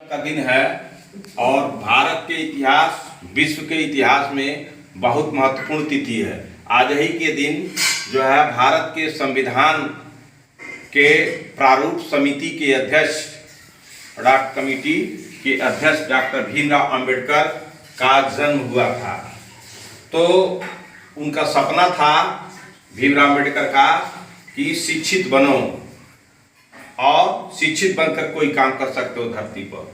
का दिन है और भारत के इतिहास, विश्व के इतिहास में बहुत महत्वपूर्ण तिथि है। आज ही के दिन जो है भारत के संविधान के प्रारूप समिति के अध्यक्ष कमेटी के अध्यक्ष डॉक्टर भीमराव अंबेडकर का जन्म हुआ था। तो उनका सपना था भीमराव अंबेडकर का कि शिक्षित बनो और शिक्षित बनकर कोई काम कर सकते हो धरती पर।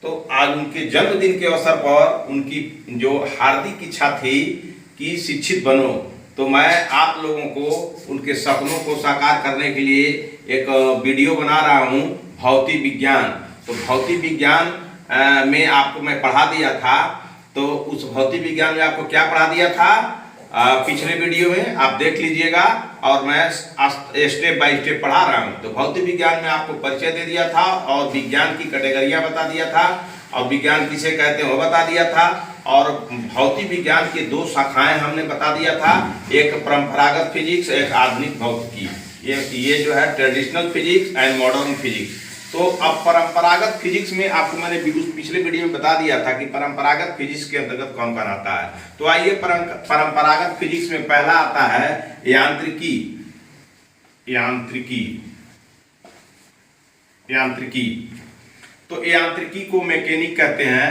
तो आज उनके जन्मदिन के अवसर पर उनकी जो हार्दिक इच्छा थी कि शिक्षित बनो, तो मैं आप लोगों को उनके सपनों को साकार करने के लिए एक वीडियो बना रहा हूं, भौतिक विज्ञान। तो भौतिक विज्ञान में आपको मैं पढ़ा दिया था। तो उस भौतिक विज्ञान में आपको क्या पढ़ा दिया था पिछले वीडियो में आप देख लीजिएगा, और मैं स्टेप बाय स्टेप पढ़ा रहा हूँ। तो भौतिक विज्ञान में आपको परिचय दे दिया था और विज्ञान की कैटेगरियां बता दिया था और विज्ञान किसे कहते हैं वो बता दिया था। और भौतिक विज्ञान की दो शाखाएं हमने बता दिया था, एक परंपरागत फिजिक्स, एक आधुनिक भौतिकी। ये जो है traditional physics and modern physics. तो अब परंपरागत फिजिक्स में आपको मैंने पिछले वीडियो में बता दिया था कि परंपरागत फिजिक्स के अंतर्गत कौन कौन आता है। तो आइए परंपरागत फिजिक्स में पहला आता है यांत्रिकी। तो यांत्रिकी को मैकेनिक कहते हैं,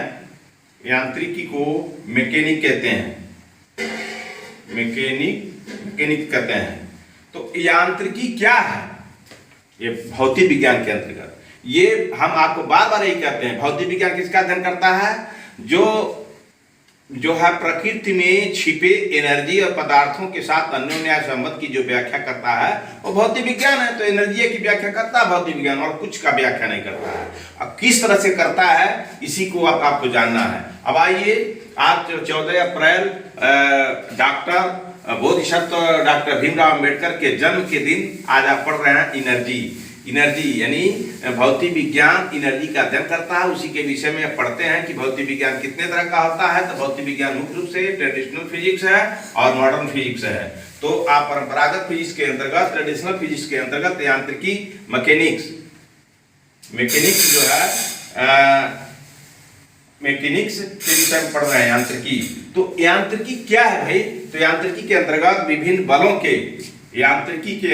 यांत्रिकी को मैकेनिक कहते हैं, मैकेनिक कहते हैं। तो यांत्रिकी क्या है? ये भौतिक विज्ञान के अंतर्गत, ये हम आपको बार बार यही कहते हैं, भौतिक विज्ञान किसका अध्ययन करता है? जो है प्रकृति में छिपे एनर्जी और पदार्थों के साथ अन्योन्याय संबंध की जो व्याख्या करता है वो भौतिक विज्ञान है। तो एनर्जी की व्याख्या करता है भौतिक विज्ञान, और कुछ का व्याख्या नहीं करता है। अब किस तरह से करता है इसी को आपको जानना है। अब आइए, आज 14 अप्रैल डॉक्टर बोधिसत्व डॉक्टर भीमराव अंबेडकर के जन्म के दिन आज आप पढ़ रहे हैं एनर्जी यानी भौतिक विज्ञान एनर्जी का अध्ययन करता है। उसी के विषय में पढ़ते हैं कि भौतिक विज्ञान कितने तरह का होता है। तो भौतिक विज्ञान मुख्य रूप से ट्रेडिशनल फिजिक्स है और मॉडर्न फिजिक्स है। तो आप परंपरागत फिजिक्स के अंतर्गत, ट्रेडिशनल फिजिक्स के अंतर्गत यांत्रिकी, मैकेनिक्स जो है मैकेनिक्स के विषय में पढ़ रहे हैं यांत्रिकी। तो यांत्रिकी क्या है भाई? तो यांत्रिकी के अंतर्गत विभिन्न बलों के यांत्रिकी के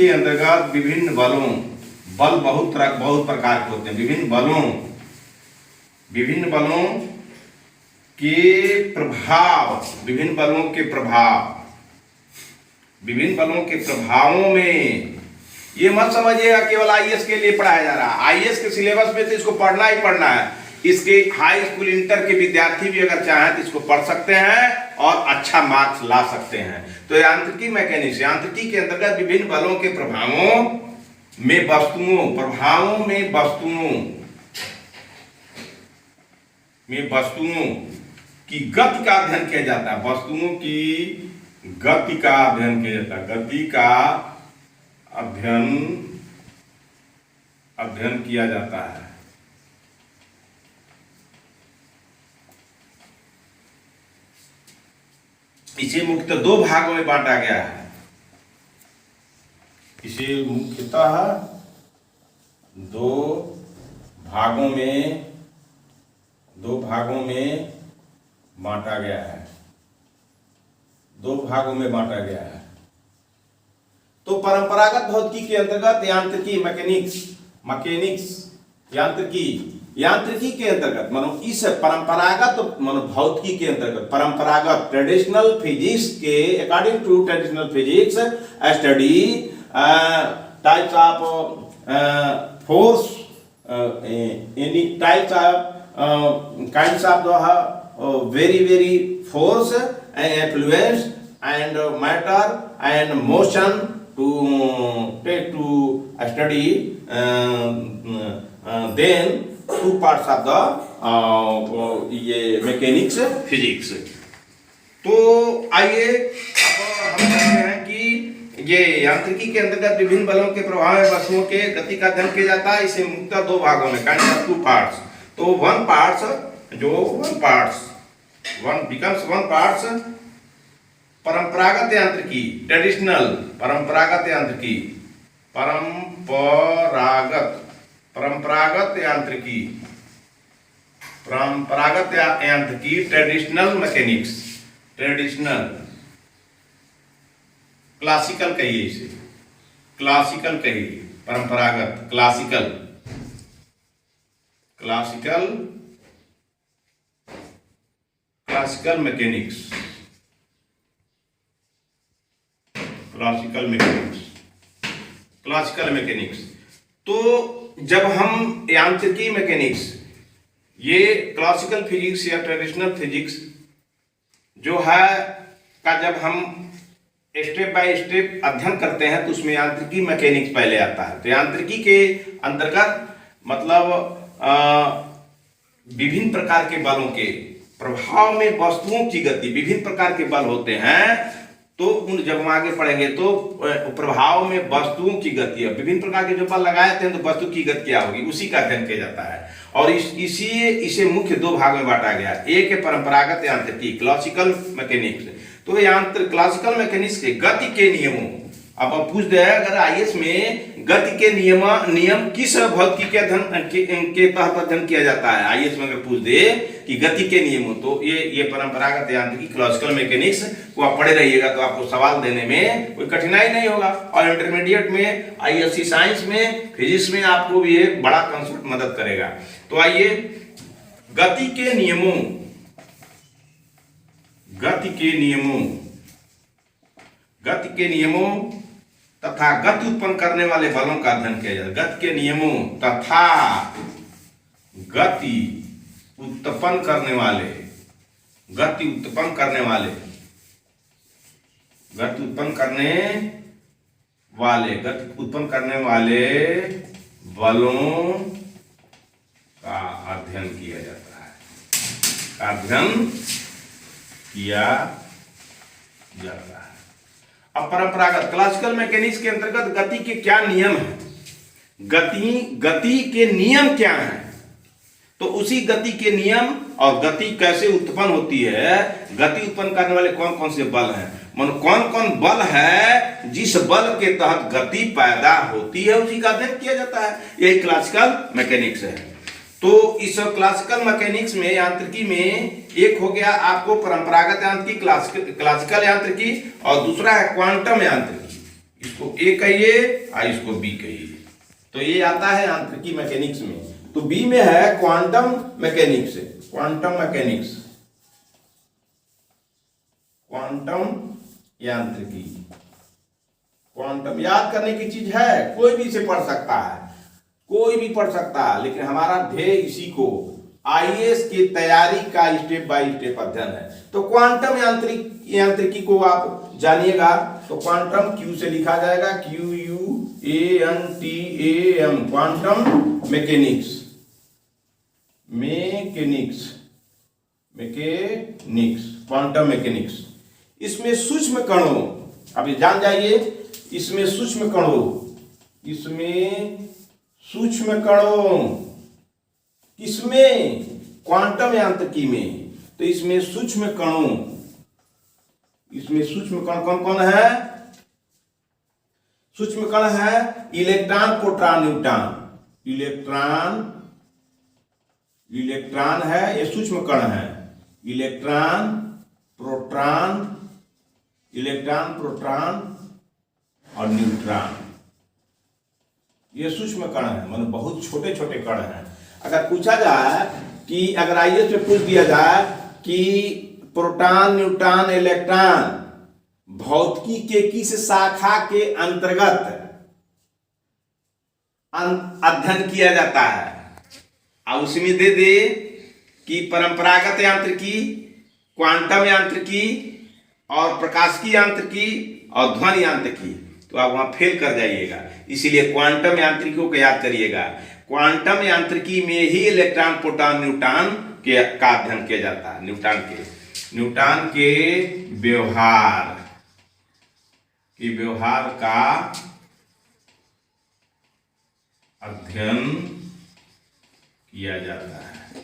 अंतर्गत विभिन्न बलों, बल बहुत प्रकार के होते हैं। विभिन्न बलों के प्रभावों में, ये मत समझिएगा केवल आईएएस के लिए पढ़ाया जा रहा है। आईएएस के सिलेबस में तो इसको पढ़ना ही पढ़ना है। इसके हाई स्कूल इंटर के विद्यार्थी भी अगर चाहें तो इसको पढ़ सकते हैं और अच्छा मार्क्स ला सकते हैं। तो यांत्रिकी मैकेनिक्स, यांत्रिकी के अंतर्गत विभिन्न बलों के प्रभावों में वस्तुओं की गति का अध्ययन किया जाता है। वस्तुओं की गति का अध्ययन किया जाता है। गति का अध्ययन किया जाता है। इसे मुख्यतः दो भागों में बांटा गया है। इसे मुख्यतः दो भागों में बांटा गया है। तो परंपरागत भौतिकी के अंतर्गत यांत्रिकी, यांत्रिकी के अंतर्गत मानो इस परंपरागत मानो भौतिकी के अंतर्गत, परंपरागत ट्रेडिशनल फिजिक्स के according to traditional physics study types of force, any types of kinds of very force and influence and matter and motion to study then two parts of the ये मैकेनिक्स फिजिक्स। तो आइए अब हम कहते हैं कि ये यांत्रिकी के अंतर्गत विभिन्न बलों के प्रभाव में वस्तुओं के गति का अध्ययन किया जाता है। इसे मुख्यतः दो भागों में, काइंड ऑफ टू पार्ट्स। तो वन पार्ट्स जो वन बिकम्स वन पार्ट्स परंपरागत यांत्रिकी, ट्रेडिशनल, परंपरागत यांत्रिकी, परंपरागत यांत्रिकी, ट्रेडिशनल मैकेनिक्स, ट्रेडिशनल, क्लासिकल कहिए इसे, क्लासिकल कहिए, परंपरागत, classical, classical mechanics, classical mechanics. तो जब हम यांत्रिकी मैकेनिक्स, ये क्लासिकल फिजिक्स या ट्रेडिशनल फिजिक्स जो है का जब हम स्टेप बाय स्टेप अध्ययन करते हैं तो उसमें यांत्रिकी मैकेनिक्स पहले आता है। तो यांत्रिकी के अंतर्गत मतलब विभिन्न प्रकार के बलों के प्रभाव में वस्तुओं की गति, विभिन्न प्रकार के बल होते हैं। तो उन जब हम आगे पढ़ेंगे तो प्रभाव में वस्तुओं की गति, विभिन्न प्रकार के जो बल लगाए थे तो वस्तु की गति क्या होगी, उसी का अध्ययन किया जाता है। और इसे मुख्य दो भाग में बांटा गया। एक है परंपरागत यांत्रिकी, क्लासिकल मैकेनिक्स। तो क्लासिकल मैकेनिक्स के गति के नियमों, अब पूछ दे अगर आईएएस में गति के नियम किस भौतिकी के अध्ययन के तहत अध्ययन किया जाता है, आईएएस में अगर पूछ दे कि गति के नियमों, तो ये परंपरागत यांत्रिकी, क्लासिकल मैकेनिक्स को आप पढ़े रहिएगा तो आपको सवाल देने में कोई कठिनाई नहीं होगा। और इंटरमीडिएट में आईएससी साइंस में, फिजिक्स में आपको भी ये बड़ा कंसेप्ट मदद करेगा। तो आइए गति के नियमों, गति के नियमों तथा गति उत्पन्न करने वाले बलों का अध्ययन किया जाए। गति के नियमों तथा गति उत्पन्न करने वाले बलों का अध्ययन किया जाता है, अब परंपरागत क्लासिकल मैकेनिक्स के अंतर्गत गति के क्या नियम है, गति के नियम क्या हैं, तो उसी गति के नियम और गति कैसे उत्पन्न होती है, गति उत्पन्न करने वाले कौन कौन से बल हैं, कौन कौन बल है जिस बल के तहत गति पैदा होती है, उसी का अध्ययन किया जाता है। यही क्लासिकल मैकेनिक्स है। तो इस क्लासिकल मैकेनिक्स में, यांत्रिकी में, एक हो गया आपको परंपरागत यांत्रिकी, क्लासिकल यांत्रिकी, और दूसरा है क्वांटम यांत्रिकी। इसको ए कहिए और इसको बी कहिए। तो ये आता है यांत्रिकी मैकेनिक्स में। तो बी में है क्वांटम मैकेनिक्स, क्वांटम यांत्रिकी। क्वांटम याद करने की चीज है, कोई भी इसे पढ़ सकता है, कोई भी पढ़ सकता है, लेकिन हमारा ध्येय इसी को आईएएस की तैयारी का स्टेप बाय स्टेप अध्ययन है। तो क्वांटम यांत्रिकी को आप जानिएगा। तो क्वांटम क्यू से लिखा जाएगा, QUANTAM, quantum mechanics, quantum mechanics. इसमें सूक्ष्म कणों, अभी जान जाइए, इसमें सूक्ष्म कणों किसमें, क्वांटम यांत्रिकी में। तो इसमें सूक्ष्म कण कौन कौन है, सूक्ष्म कण है इलेक्ट्रॉन, प्रोटॉन, न्यूट्रॉन। इलेक्ट्रॉन है, ये सूक्ष्म कण है, इलेक्ट्रॉन, प्रोटॉन और न्यूट्रॉन। ये सूक्ष्म कण है, मतलब बहुत छोटे छोटे कण हैं। अगर पूछा जाए कि अगर आईएएस में पूछ दिया जाए कि प्रोटॉन, न्यूट्रॉन, इलेक्ट्रॉन भौतिकी के किस शाखा के अंतर्गत अध्ययन किया जाता है, और उसमें दे दे कि परंपरागत यांत्रिकी, क्वांटम यांत्रिकी और प्रकाशिकी यांत्रिकी और ध्वनि यांत्रिकी, तो आप वहां फेल कर जाइएगा। इसीलिए क्वांटम यांत्रिकी को याद करिएगा। क्वांटम यांत्रिकी में ही इलेक्ट्रॉन, प्रोटॉन, न्यूट्रॉन का अध्ययन किया जाता है। न्यूट्रॉन के व्यवहार का अध्ययन किया जाता है।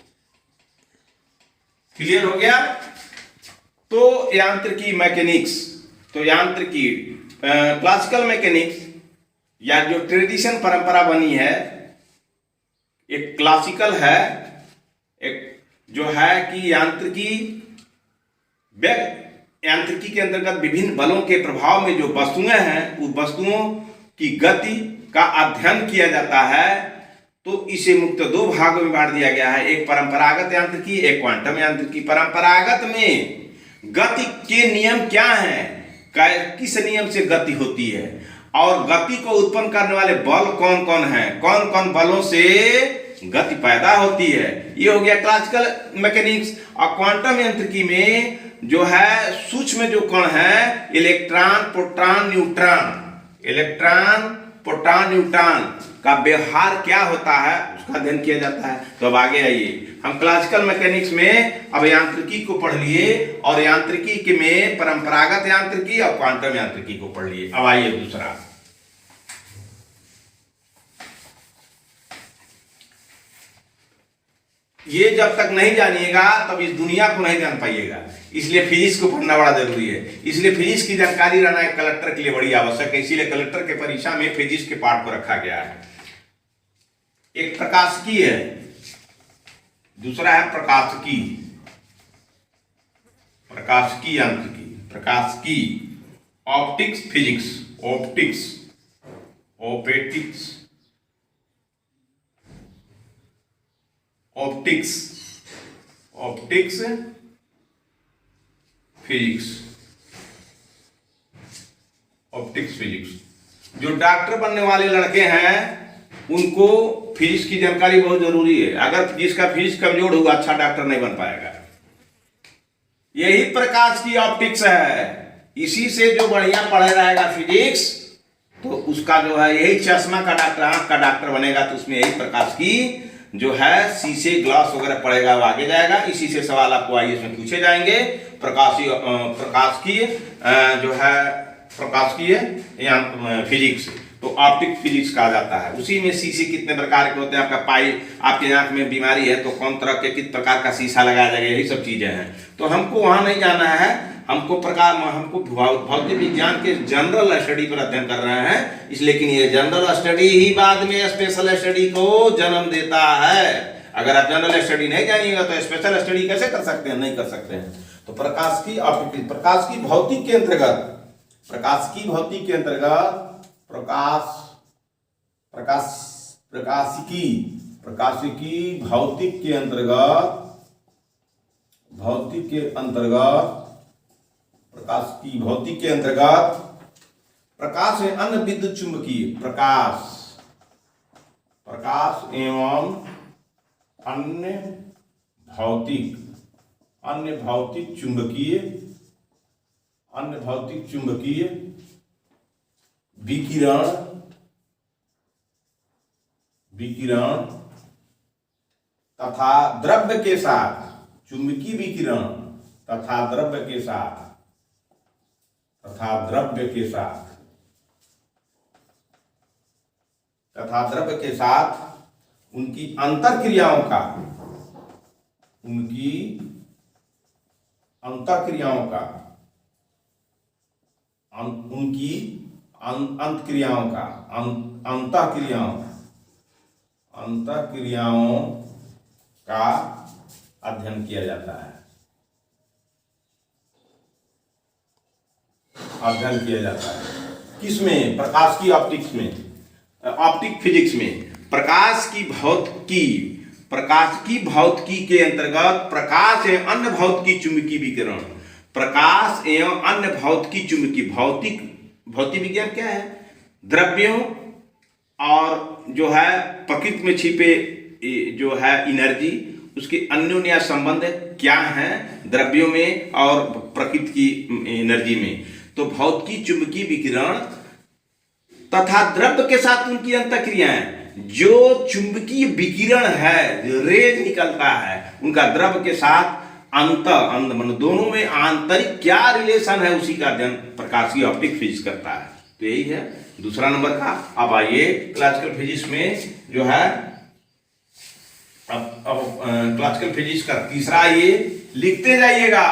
क्लियर हो गया? तो यांत्रिकी मैकेनिक्स, तो यांत्रिकी क्लासिकल मैकेनिक्स या जो ट्रेडिशन परंपरा बनी है, एक क्लासिकल है, एक जो है कि यांत्रिकी के अंतर्गत विभिन्न बलों के प्रभाव में जो वस्तुएं हैं, उस वस्तुओं की गति का अध्ययन किया जाता है। तो इसे मुख्य दो भागों में बांट दिया गया है, एक परंपरागत यांत्रिकी, एक क्वांटम यांत्रिकी। परंपरागत में गति के नियम क्या हैं, किस नियम से गति होती है, और गति को उत्पन्न करने वाले बल कौन कौन हैं, कौन कौन बलों से गति पैदा होती है, ये हो गया क्लासिकल मैकेनिक्स। और क्वांटम यांत्रिकी में जो है सूक्ष्म जो कण है, electron, proton, neutron, electron, proton, neutron का व्यवहार क्या होता है, उसका अध्ययन किया जाता है। तो अब आगे आइए, हम क्लासिकल मैकेनिक्स में अब यांत्रिकी को पढ़ लिए, और यांत्रिकी के में परंपरागत यांत्रिकी और क्वांटम यांत्रिकी को पढ़ लिए। अब आइए दूसरा, ये जब तक नहीं जानिएगा तब इस दुनिया को नहीं जान पाइएगा, इसलिए फिजिक्स को पढ़ना बड़ा जरूरी है। इसलिए फिजिक्स की जानकारी रहना एक कलेक्टर के लिए बड़ी आवश्यक है, इसीलिए कलेक्टर के परीक्षा में फिजिक्स के पाठ को रखा गया है। एक प्रकाशिकी है, दूसरा है प्रकाशिकी, प्रकाशिकी यांत्रिकी, प्रकाशिकी, optics physics, optics, optics, optics, optics physics, optics physics. जो डॉक्टर बनने वाले लड़के हैं उनको फिजिक्स की जानकारी बहुत जरूरी है। अगर जिसका फिजिक्स कमजोर होगा अच्छा डॉक्टर नहीं बन पाएगा। यही प्रकाश की ऑप्टिक्स है, इसी से जो बढ़िया पढ़े रहेगा फिजिक्स तो उसका जो है यही चश्मा का डॉक्टर, आंख का डॉक्टर बनेगा। तो उसमें यही प्रकाश की जो है शीशे ग्लास वगैरह पड़ेगा, वो आगे जाएगा। इसी से सवाल आपको आईएएस में पूछे जाएंगे। प्रकाश की जो है प्रकाश की है फिजिक्स, तो ऑप्टिक फिजिक्स कहा जाता है। उसी में शीशे कितने प्रकार के होते हैं, आपका आपके आंख में बीमारी है तो कौन तरह के किस प्रकार का शीशा लगाया जाएगा, यही सब चीजें हैं। तो हमको वहां नहीं जाना है, हमको भौतिक विज्ञान के जनरल स्टडी पर अध्ययन कर रहे हैं। इसलिए लेकिन ये जनरल स्टडी ही बाद में स्पेशल स्टडी को जन्म देता है। अगर आप जनरल स्टडी नहीं जानिएगा तो स्पेशल स्टडी कैसे कर सकते हैं, नहीं कर सकते हैं। तो प्रकाश की ऑप्टिक्स, प्रकाश की भौतिक के अंतर्गत, प्रकाश की भौतिक के अंतर्गत प्रकाशिकी भौतिक के अंतर्गत, भौतिक के अंतर्गत, प्रकाश की भौतिक के अंतर्गत प्रकाश है अन्य विद्युत चुंबकीय, प्रकाश एवं अन्य भौतिक चुंबकीय विकिरण तथा द्रव्य के साथ, चुंबकीय विकिरण तथा द्रव्य के साथ, उनकी अंतरक्रियाओं का, अंतःक्रियाओं का अध्ययन किया जाता है, किसमें? प्रकाश की ऑप्टिक्स में, ऑप्टिक फिजिक्स में। प्रकाश की भौतिकी के अंतर्गत प्रकाश एवं अन्य भौतिकी चुंबकीय विकिरण, प्रकाश एवं अन्य भौतिकी चुंबकीय, भौतिक विज्ञान क्या है? द्रव्यों और जो है प्रकृति में छिपे जो है एनर्जी, उसके अन्योन्य संबंध क्या है द्रव्यों में और प्रकृति की एनर्जी में। तो भौतिकी चुंबकीय विकिरण तथा द्रव्य के साथ उनकी अंतःक्रियाएं, जो चुंबकीय विकिरण है, जो रेज निकलता है, उनका द्रव्य के साथ दोनों में आंतरिक क्या रिलेशन है, उसी का अध्ययन प्रकाश की ऑप्टिक फिजिक्स करता है। तो यही है दूसरा नंबर का। अब आइए क्लासिकल फिजिक्स में जो है अब क्लासिकल फिजिक्स का तीसरा ये लिखते जाइएगा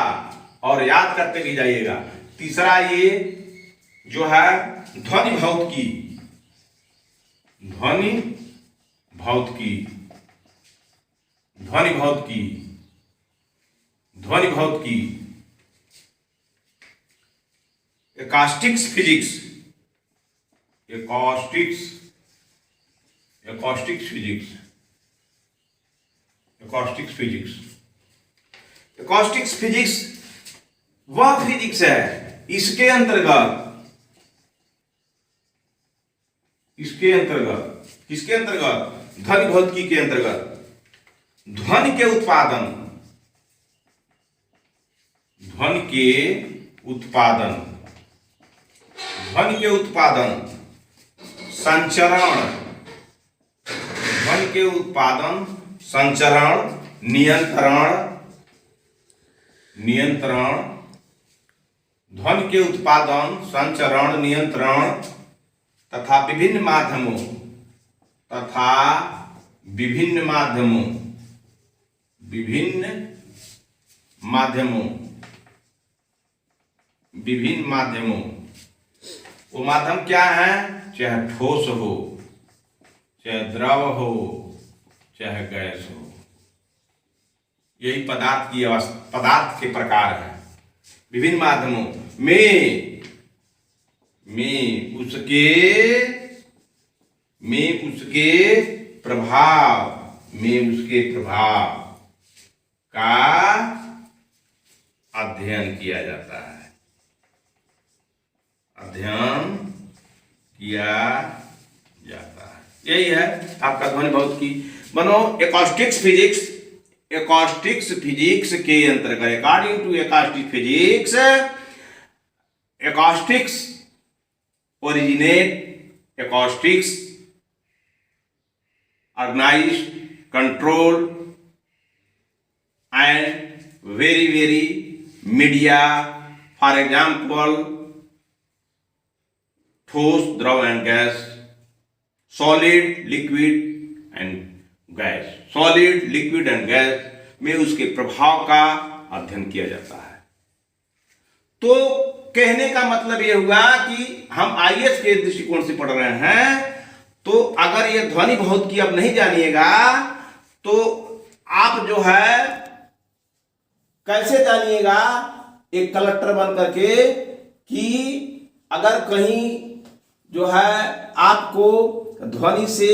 और याद करते भी जाइएगा। तीसरा ये जो है ध्वनि भौतिकी, ध्वनि भौतिकी, ध्वनि भौतिकी, ध्वनि भौतिकी, acoustics physics, acoustics, acoustics physics, acoustics physics. Acoustics physics वह फिजिक्स है इसके अंतर्गत, इसके अंतर्गत, किसके अंतर्गत? ध्वनि भौतिकी के अंतर्गत ध्वनि के उत्पादन, ध्वनि के उत्पादन, ध्वनि के उत्पादन, संचरण, ध्वनि के उत्पादन, संचरण, नियंत्रण, नियंत्रण, ध्वनि के उत्पादन, संचरण, नियंत्रण तथा विभिन्न माध्यमों, तथा विभिन्न माध्यमों, विभिन्न माध्यमों, विभिन्न माध्यमों। वो माध्यम क्या है? चाहे ठोस हो, चाहे द्रव हो, चाहे गैस हो, यही पदार्थ की अवस्था, पदार्थ के प्रकार है। विभिन्न माध्यमों में उसके प्रभाव, में उसके प्रभाव का अध्ययन किया जाता है, अध्ययन किया जाता है। यही है आपका ध्वनि भौतिकी। बनो एकॉस्टिक्स फिजिक्स, एकॉस्टिक्स फिजिक्स के अंतर्गत, according to acoustic physics, acoustics originate, acoustics organized, controlled and very media, for example ठोस, द्रव and gas, solid, liquid and gas, solid, liquid and gas में उसके प्रभाव का अध्ययन किया जाता है। तो कहने का मतलब यह हुआ कि हम आईएएस के दृष्टिकोण से पढ़ रहे हैं, तो अगर ये ध्वनि भौतिकी अब नहीं जानिएगा तो आप जो है कैसे जानिएगा एक कलेक्टर बन करके कि अगर कहीं जो है आपको ध्वनि से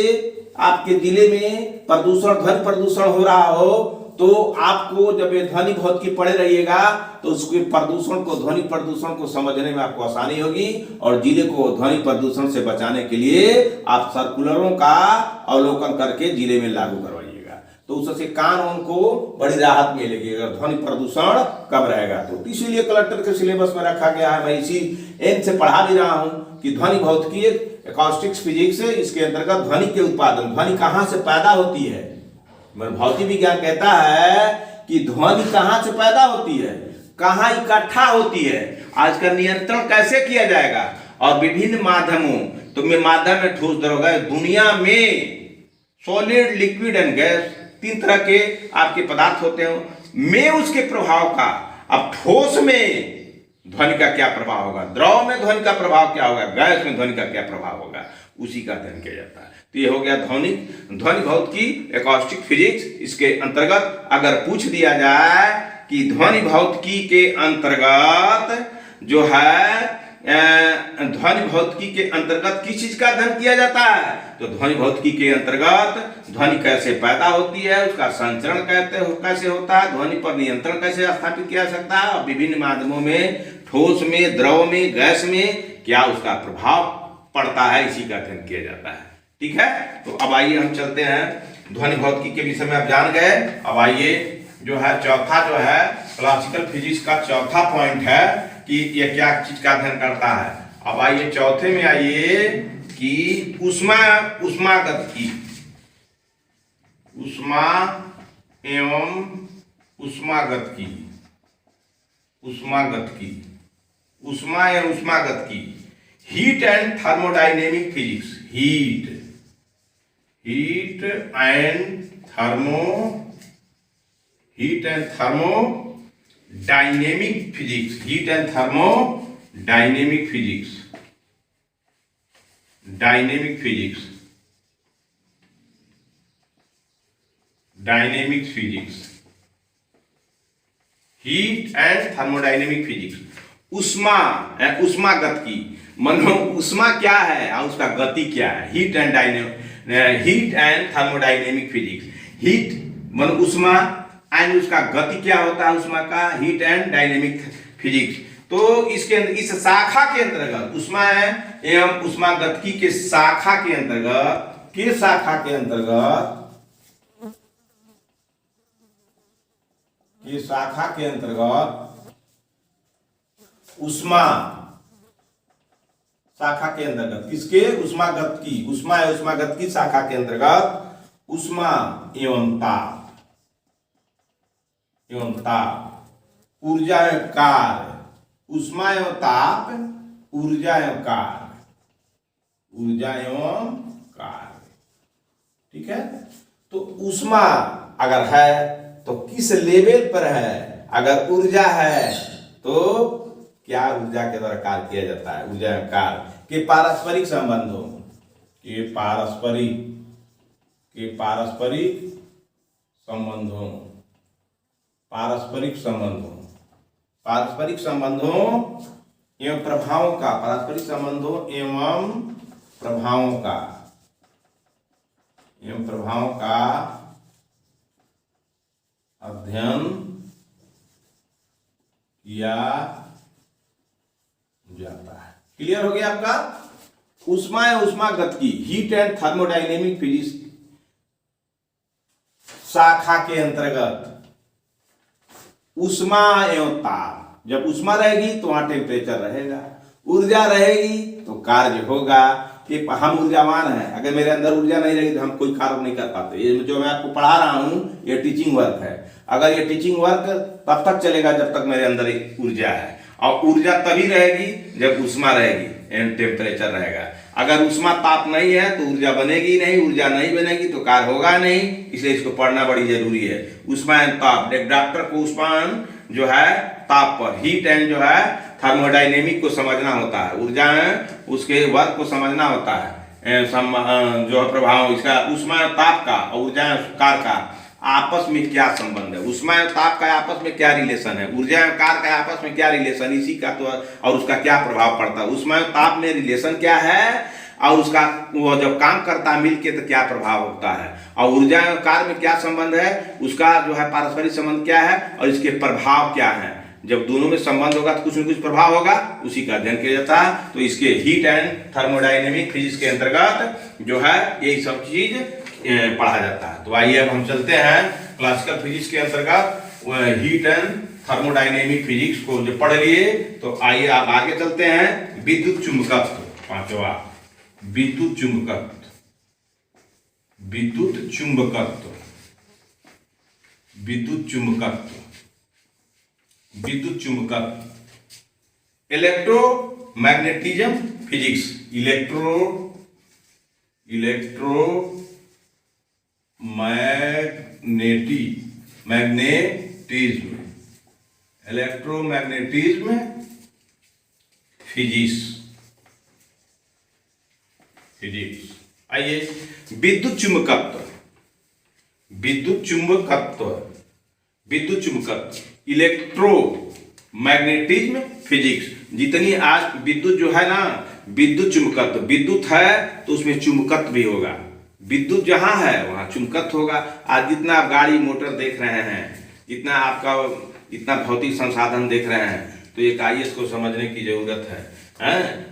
आपके जिले में प्रदूषण, ध्वनि प्रदूषण हो रहा हो, तो आपको जब ये ध्वनि भौतिकी पढ़े रहिएगा तो उसके प्रदूषण को, ध्वनि प्रदूषण को समझने में आपको आसानी होगी और जिले को ध्वनि प्रदूषण से बचाने के लिए आप सर्कुलरों का अवलोकन करके जिले में लागू करवाइएगा, तो उससे कानून को बड़ी राहत मिलेगी अगर ध्वनि प्रदूषण कब रहेगा। तो इसीलिए कलेक्टर के सिलेबस में रखा गया है। मैं इसी एम से पढ़ा भी रहा हूं कि ध्वनि भौतिकी एकॉस्टिक्स फिजिक्स है, इसके अंतर्गत ध्वनि के उत्पादन, ध्वनि कहां से पैदा होती है, भौतिक विज्ञान कहता है कि ध्वनि कहां से पैदा होती है, कहां इकट्ठा होती है, आज का नियंत्रण कैसे किया जाएगा, और विभिन्न माध्यमों, तो में माध्यम में ठोस, द्रव, गैस, दुनिया में सॉलिड, लिक्विड एंड गैस, तीन तरह के आपके पदार्थ होते हैं, में उसके प्रभाव का, अब ठोस में ध्वनि का क्या प्रभाव होगा, द्रव में ध्वनि का प्रभाव क्या होगा, गैस में ध्वनि का क्या प्रभाव होगा, उसी का अध्ययन किया जाता है। तो ये हो गया ध्वनि भौतिकी, एकॉस्टिक फिजिक्स। इसके अंतर्गत अगर पूछ दिया जाए कि ध्वनि भौतिकी के अंतर्गत जो है ध्वनि भौतिकी के अंतर्गत किस चीज का अध्ययन किया जाता है, तो ध्वनि भौतिकी के अंतर्गत ध्वनि कैसे पैदा होती है, उसका संचरण कैसे होता है, ध्वनि पर नियंत्रण कैसे स्थापित किया जा सकता है, और विभिन्न माध्यमों में, ठोस में, द्रव में, गैस में क्या उसका प्रभाव पड़ता है, इसी का अध्ययन किया जाता है। ठीक है, तो अब आइए हम चलते हैं ध्वनि भौतिकी के विषय में आप जान गए। अब आइए जो है चौथा, जो है क्लासिकल फिजिक्स का चौथा पॉइंट है कि यह क्या चीज का अध्ययन करता है। अब आइए चौथे में आइए कि ऊष्मागतिकी, ऊष्मा एवं ऊष्मागतिकी, ऊष्मागतिकी, ऊष्मा एवं ऊष्मागतिकी, heat and thermodynamic physics, heat heat and thermo dynamic physics, heat and thermo dynamic physics, dynamic physics, dynamic physics, heat and thermodynamic physics. उष्मा, उष्मागतिकी, मानो उष्मा क्या है और उसका गति क्या है। Heat and thermodynamic physics. Heat मानो उष्मा एंड उसका गति क्या होता है उष्मा का, हीट एंड डायनेमिक फिजिक्स। तो इसके इस शाखा के अंतर्गत उष्मा एवं उष्मागतिकी के शाखा के अंतर्गत उष्मा शाखा के अंतर्गत किसके, उष्मागतिकी, उष्मा या उष्मागतिकी शाखा के अंतर्गत उष्मा एवं ताप, ऊर्जा एवं कार्य, उष्मा एवं ताप, ऊर्जा एवं कार्य, ठीक है। तो उष्मा अगर है तो किस लेवल पर है, अगर ऊर्जा है तो क्या ऊर्जा के द्वारा कार्य किया जाता है, ऊर्जा एवं कार्य के पारस्परिक संबंधों, पारस्परिक संबंधों एवं प्रभावों का, अध्ययन किया जाता है। क्लियर हो गया आपका। उष्मा या उष्मागतिकी, हीट एंड थर्मोडायनेमिक फिजिक्स शाखा के अंतर्गत उष्मा एवं ताप, जब उष्मा रहेगी तो वहां टेम्परेचर रहेगा, ऊर्जा रहेगी तो कार्य होगा। कि हम ऊर्जावान हैं, अगर मेरे अंदर ऊर्जा नहीं रहेगी तो हम कोई कार्य नहीं कर पाते। ये जो मैं आपको पढ़ा रहा हूं ये टीचिंग वर्क है। अगर ये टीचिंग वर्क तब तक चलेगा जब तक मेरे अंदर एक ऊर्जा है, और ऊर्जा तभी रहेगी जब उष्मा रहेगी एंड टेम्परेचर रहेगा। अगर उष्मा ताप नहीं है तो ऊर्जा बनेगी नहीं, ऊर्जा नहीं बनेगी तो कार्य होगा नहीं। इसलिए इसको पढ़ना बड़ी जरूरी है। उष्मा एंड ताप, एक डॉक्टर को उष्मा जो है ताप पर, हीट एंड जो है थर्मोडायनेमिक को समझना होता है, ऊर्जा उसके वर्क को समझना होता है, जो प्रभाव इसका उष्मा ताप का और ऊर्जा कार्य का आपस में क्या संबंध है, उष्मा ताप का आपस में क्या रिलेशन है, ऊर्जा कार्य का आपस में क्या रिलेशन, इसी का तो और उसका क्या प्रभाव पड़ता है, उष्मा ताप में रिलेशन क्या है और उसका वो जब काम करता है मिलके तो क्या प्रभाव होता है, और ऊर्जा कार्य में क्या संबंध है, उसका जो है पारस्परिक संबंध क्या है और इसके प्रभाव क्या है। जब दोनों में संबंध होगा तो कुछ न कुछ प्रभाव होगा, उसी का अध्ययन किया जाता है। तो इसके हीट एंड थर्मोडायनेमिक फिजिक्स के अंतर्गत जो है यही सब चीज पढ़ा जाता है। तो आइए अब हम चलते हैं क्लासिकल फिजिक्स के अंतर्गत हीट एंड थर्मोडायनेमिक फिजिक्स को जो पढ़ लिए। तो आइए आप आगे चलते हैं विद्युत चुंबकत्व, पांचवा विद्युत चुंबकत्व, विद्युत चुंबकत्व, विद्युत चुंबकत्व, विद्युत चुंबकत्व, electromagnetism physics, magnetism, electromagnetism physics. आइए विद्युत चुंबकत्व, विद्युत चुंबकत्व, विद्युत चुंबकत्व, इलेक्ट्रोमैग्नेटिज्म फिजिक्स। जितनी आज विद्युत जो है ना, विद्युत चुंबकत्व, विद्युत है तो उसमें चुंबकत्व भी होगा, विद्युत जहां है वहां चुंबकत्व होगा। आज जितना आप गाड़ी मोटर देख रहे हैं, जितना आपका इतना भौतिक संसाधन देख रहे हैं, तो एक आईएएस को समझने की जरूरत है।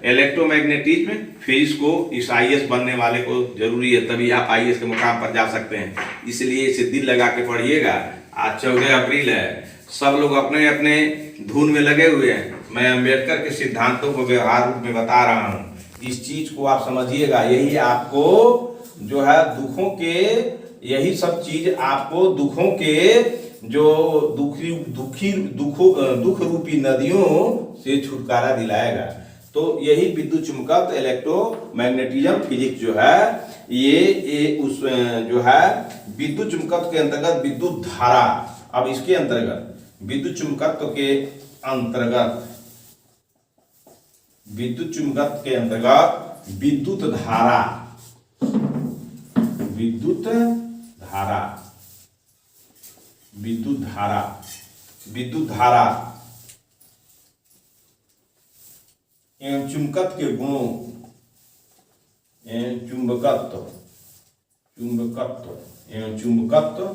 इलेक्ट्रोमैग्नेटिज्म फिजिक्स को इस आईएएस बनने वाले को जरूरी है, तभी आप आईएएस के मुकाम पर जा सकते हैं। इसलिए इसे दिल लगा के पढ़िएगा। आज 14 अप्रैल है, सब लोग अपने अपने धुन में लगे हुए हैं। मैं अम्बेडकर के सिद्धांतों को व्यवहार रूप में बता रहा हूँ, इस चीज को आप समझिएगा। यही आपको जो है दुखों के, यही सब चीज आपको दुखों के जो दुख रूपी नदियों से छुटकारा दिलाएगा। तो यही विद्युत चुंबकत्व, इलेक्ट्रोमैग्नेटिज्म फिजिक्स जो है ये उस जो है विद्युत चुंबकत्व के अंतर्गत विद्युत धारा। अब इसके अंतर्गत विद्युत चुंबकत्व के अंतर्गत विद्युत चुंबकत्व के अंतर्गत विद्युत धारा, विद्युत धारा, विद्युत धारा, विद्युत धारा एवं चुंबकत्व के गुणों एवं चुंबकत्व, चुंबकत्व एवं चुंबकत्व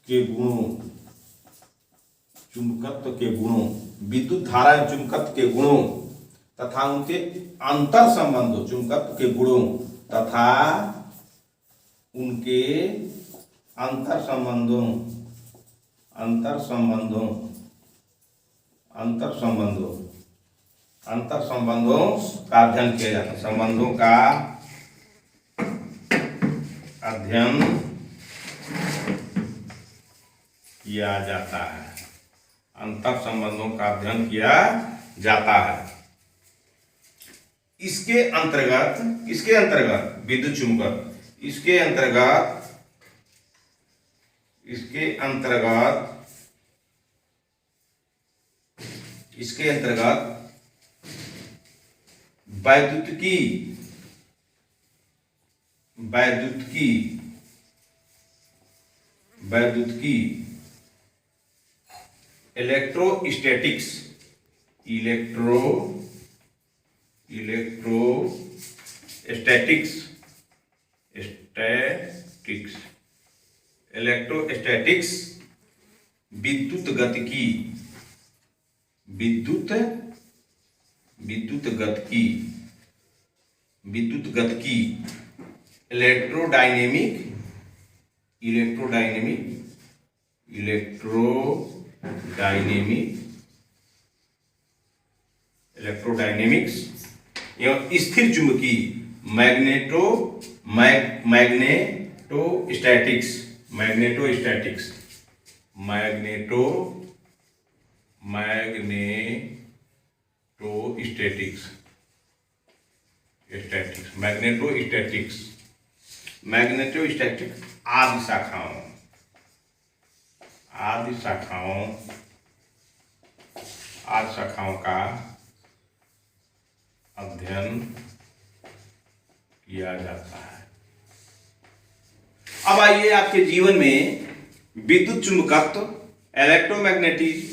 के गुणों, चुंबकत्व के गुणों, विद्युत धारा एवं चुंबकत्व के गुणों तथा उनके अंतर संबंधों, चुंबकत्व के गुणों तथा उनके अंतर संबंधों, अंतर संबंधों, अंतर संबंधों, अंतर संबंधों का अध्ययन किया जाता है। संबंधों का अध्ययन किया जाता है, अंतर संबंधों का अध्ययन किया जाता है। इसके अंतर्गत विद्युत चुंबकत्व, इसके अंतर्गत वैद्युतिकी, वैद्युतिकी, वैद्युतिकी, इलेक्ट्रोस्टैटिक्स, इलेक्ट्रोस्टैटिक्स, विद्युत गतिकी, विद्युत गतिकी, विद्युत गतिकी, इलेक्ट्रोडायनेमिक, इलेक्ट्रोडायनेमिक्स एवं स्थिर चुंबकी, मैग्नेटोस्टैटिक्स, मैग्नेटोस्टैटिक्स आदि शाखाओं का अध्ययन किया जाता है। अब आइए आपके जीवन में विद्युत चुंबकत्व, इलेक्ट्रोमैग्नेटिक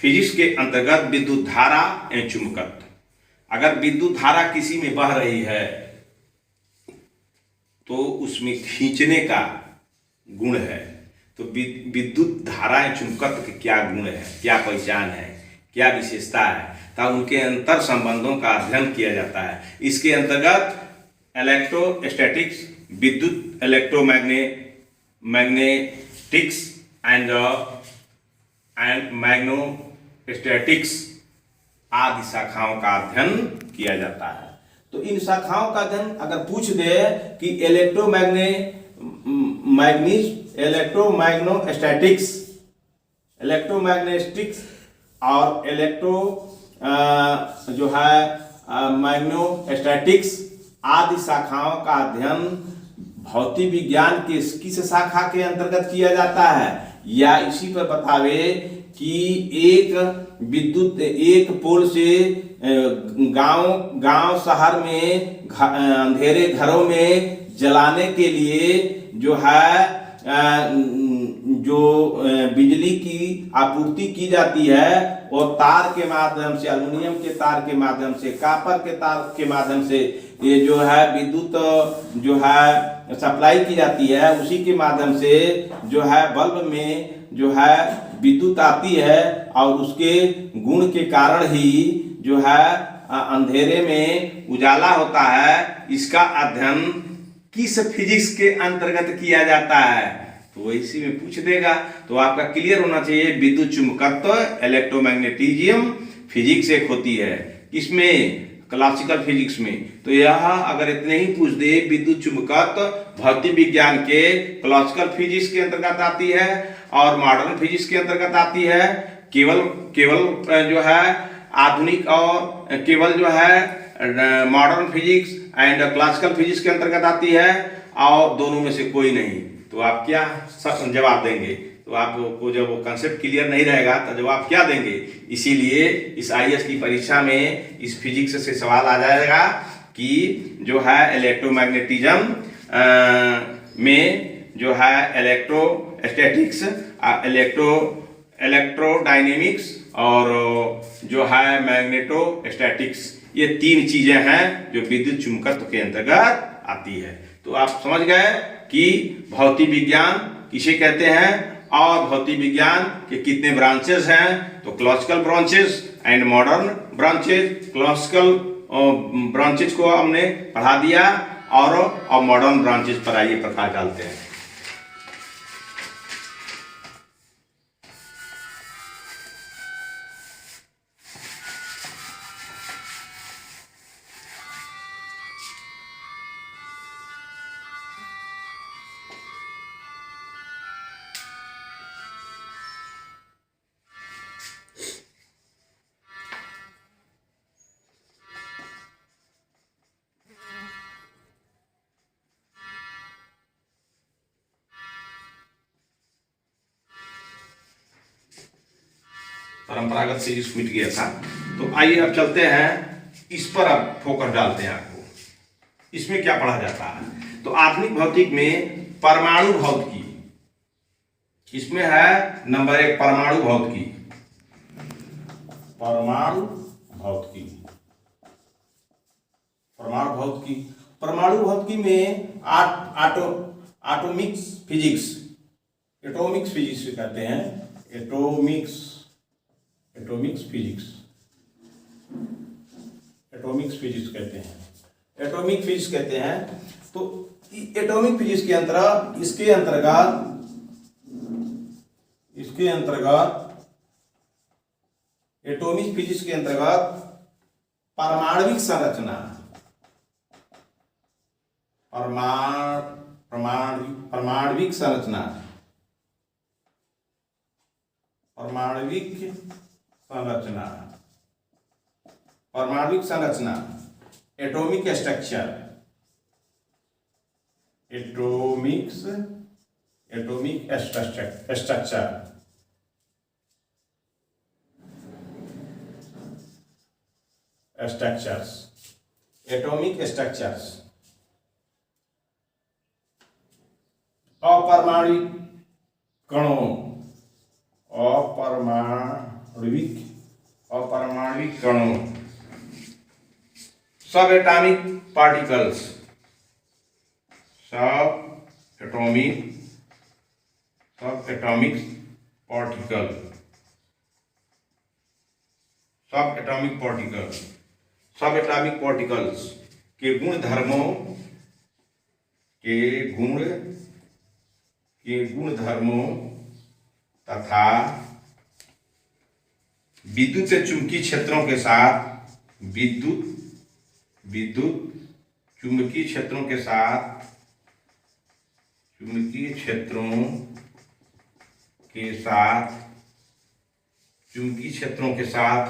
फिजिक्स के अंतर्गत विद्युत धारा एवं चुंबकत्व। अगर विद्युत धारा किसी में बह रही है तो उसमें खींचने का गुण है। तो विद्युत धारा एवं चुंबकत्व के क्या गुण है, क्या पहचान है, क्या विशेषता है, तब उनके अंतर संबंधों का अध्ययन किया जाता है। इसके अंतर्गत इलेक्ट्रोस्टैटिक्स, विद्युत मैग्नेटिक्स एंड मैग्नेटोस्टैटिक्स आदि शाखाओं का अध्ययन किया जाता है। तो इन शाखाओं का अध्ययन अगर पूछ दे कि इलेक्ट्रोमैग्नेटिक्स और मैग्नेटोस्टैटिक्स आदि शाखाओं का अध्ययन भौतिक विज्ञान के किस शाखा के अंतर्गत किया जाता है, या इसी पर बतावे कि एक पोल से गांव शहर में अंधेरे घरों में जलाने के लिए जो बिजली की आपूर्ति की जाती है और तार के माध्यम से, एल्युमिनियम के तार के माध्यम से, कॉपर के तार के माध्यम से ये जो है विद्युत जो है सप्लाई की जाती है, उसी के माध्यम से जो है बल्ब में जो है विद्युत आती है और उसके गुण के कारण ही जो है अंधेरे में उजाला होता है। इसका अध्ययन किस फिजिक्स के अंतर्गत किया जाता है, तो इसी में पूछ देगा। तो आपका क्लियर होना चाहिए, विद्युत चुंबकत्व, इलेक्ट्रोमैग्नेटिज्म फिजिक्स एक होती है, किसमें, क्लासिकल फिजिक्स में। तो यह अगर इतने ही पूछ दे, विद्युत चुंबकत्व भौतिक विज्ञान के क्लासिकल फिजिक्स के अंतर्गत आती है और मॉडर्न फिजिक्स के अंतर्गत आती है। केवल जो है आधुनिक और केवल जो है modern physics and classical physics के अंतर्गत आती है, और दोनों में से कोई नहीं। तो आप क्या जवाब देंगे? तो आपको जब वो कंसेप्ट क्लियर नहीं रहेगा तो जवाब क्या देंगे? इसीलिए इस आईएएस की परीक्षा में इस फिजिक्स से सवाल आ जाएगा कि जो है इलेक्ट्रोमैग्नेटिज्म में जो है इलेक्ट्रोस्टैटिक्स, इलेक्ट्रोडायनेमिक्स और जो है मैग्नेटोस्टैटिक्स, ये तीन चीजें हैं जो विद्युत चुंबकत्व के अंतर्गत आती है। तो आप समझ गए कि भौतिक विज्ञान किसे कहते हैं और भौतिक विज्ञान के कितने ब्रांचेस हैं। तो classical branches and modern branches. Classical branches को हमने पढ़ा दिया और अब मॉडर्न ब्रांचेस पर आइए प्रकाश डालते हैं। परंपरागत सीरीज मिट गया था, तो आइए अब चलते हैं इस पर, अब फोकस डालते हैं। आपको इसमें क्या पढ़ा जाता है? तो आधुनिक भौतिक में परमाणु भौतिकी, इसमें है नंबर 1 परमाणु भौतिकी। परमाणु भौतिकी, परमाणु भौतिकी, परमाणु भौतिकी में एटॉमिक्स फिजिक्स, एटॉमिक्स फिजिक्स कहते हैं। एटॉमिक्स फिजिक्स, एटॉमिक्स फिजिक्स कहते हैं, एटॉमिक फिजिक्स कहते हैं। तो एटॉमिक फिजिक्स के अंतर्गत इसके अंतर्गत एटॉमिक फिजिक्स के अंतर्गत परमाणविक संरचना, परमाणविक संरचना, परमाणविक संरचना, परमाणविक संरचना, atomic structure, atomic structure, structures, atomic structures, अपरमाणविक कणों, अपरमाणविक कणों, subatomic particles, subatomic particle, subatomic particles के गुणधर्मों तथा विद्युत चुंबकीय क्षेत्रों के साथ, विद्युत चुंबकीय क्षेत्रों के साथ, चुंबकीय क्षेत्रों के साथ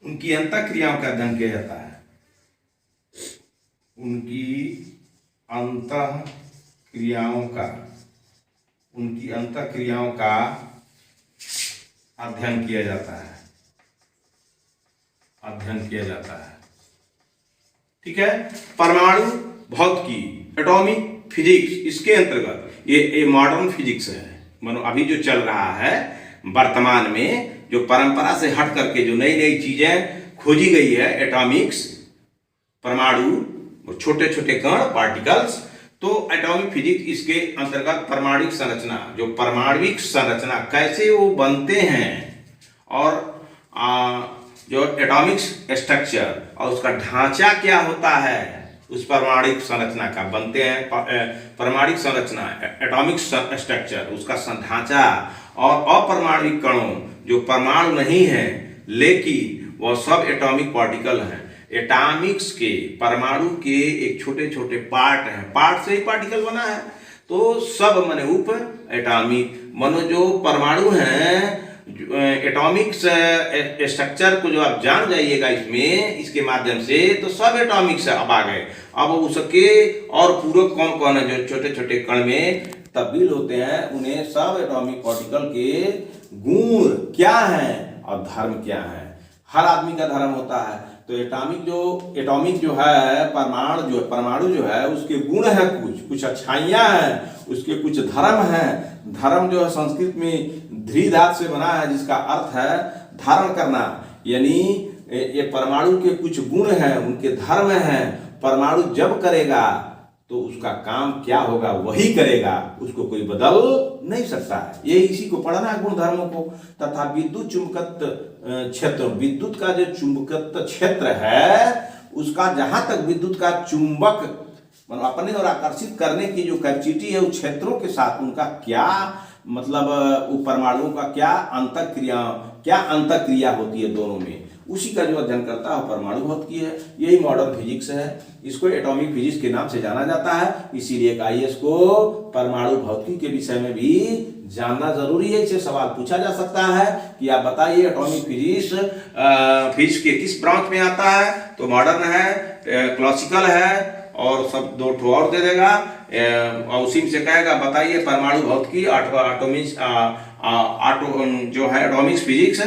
उनकी अंतःक्रियाओं का अध्ययन किया जाता है। उनकी अंतःक्रियाओं का अध्ययन किया जाता है, ठीक है। परमाणु भौतिकी, एटॉमिक फिजिक्स, इसके अंतर्गत ये मॉडर्न फिजिक्स है। मानो अभी जो चल रहा है वर्तमान में, जो परंपरा से हट करके जो नई नई चीजें खोजी गई है, एटॉमिक्स, परमाणु, छोटे छोटे कण, पार्टिकल्स, तो एटॉमिक फिजिक्स इसके अंतर्गत परमाणविक संरचना, जो परमाणविक संरचना कैसे वो बनते हैं और जो एटॉमिक स्ट्रक्चर और उसका ढांचा क्या होता है, उस परमाणविक संरचना का बनते हैं। परमाणविक संरचना, एटॉमिक स्ट्रक्चर, उसका ढांचा, और अपरमाणविक कणों जो परमाणु नहीं है लेकिन वह सब एटॉमिक पार्टिकल हैं। एटॉमिक्स के, परमाणु के एक छोटे छोटे पार्ट हैं, पार्ट से ही पार्टिकल बना है। तो सब माने उप एटॉमिक, मानो जो परमाणु हैं एटॉमिक स्ट्रक्चर को जो आप जान जाइएगा इसमें, इसके माध्यम से, तो सब एटॉमिक्स अब आ गए। अब उसके और पूरक कौन कौन है जो छोटे छोटे कण में तब्दील होते हैं, उन्हें सब एटॉमिक पार्टिकल के गुण क्या हैं और धर्म क्या है। हर आदमी का धर्म होता है, तो एटॉमिक जो है परमाणु जो है उसके गुण है, कुछ अच्छाइयाँ हैं, उसके कुछ धर्म हैं। धर्म जो है संस्कृत में ध्री धातु से बना है, जिसका अर्थ है धारण करना, यानी ये परमाणु के कुछ गुण हैं, उनके धर्म हैं। परमाणु जब करेगा तो उसका काम क्या होगा वही करेगा, उसको कोई बदल नहीं सकता है। ये इसी को पढ़ना है, गुण धर्मों को। तथा विद्युत चुंबकत्व क्षेत्र, विद्युत का जो चुंबकत्व क्षेत्र है, उसका जहां तक विद्युत का चुंबक अपने और आकर्षित करने की जो कैपेसिटी है, उस क्षेत्रों के साथ उनका क्या मतलब, परमाणुओं का क्या अंतःक्रिया होती है दोनों में, उसी का जो अध्ययन करता है परमाणु भौतिकी है। यही मॉडर्न फिजिक्स है, इसको एटॉमिक फिजिक्स के नाम से जाना जाता है। इसीलिए आईएएस को परमाणु भौतिकी के विषय में भी जानना जरूरी है। इससे सवाल पूछा जा सकता है कि आप बताइए एटॉमिक फिजिक्स के किस ब्रांच में आता है, तो मॉडर्न है, क्लासिकल है, और सब दो ठो और दे देगा, और उसी में से कहेगा बताइए परमाणु भौतिकी जो है एटॉमिक फिजिक्स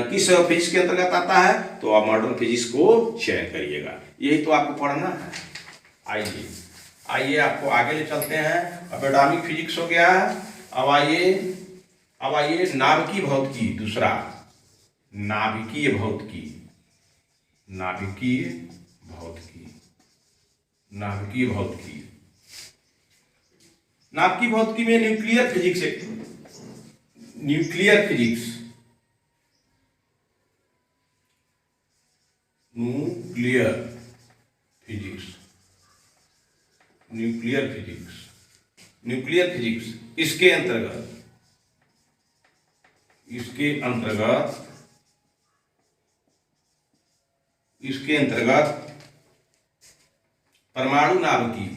किस फिजिक्स के अंतर्गत आता है, तो आप मॉडर्न फिजिक्स को चयन करिएगा। यही तो आपको पढ़ना है। आइए आपको आगे ले चलते हैं। अब एटॉमिक फिजिक्स हो गया है, अब आइए नाभिकीय भौतिकी, दूसरा नाभिकीय भौतिकी। नाभिकीय भौतिकी में न्यूक्लियर फिजिक्स इसके अंतर्गत परमाणु नाभिकीय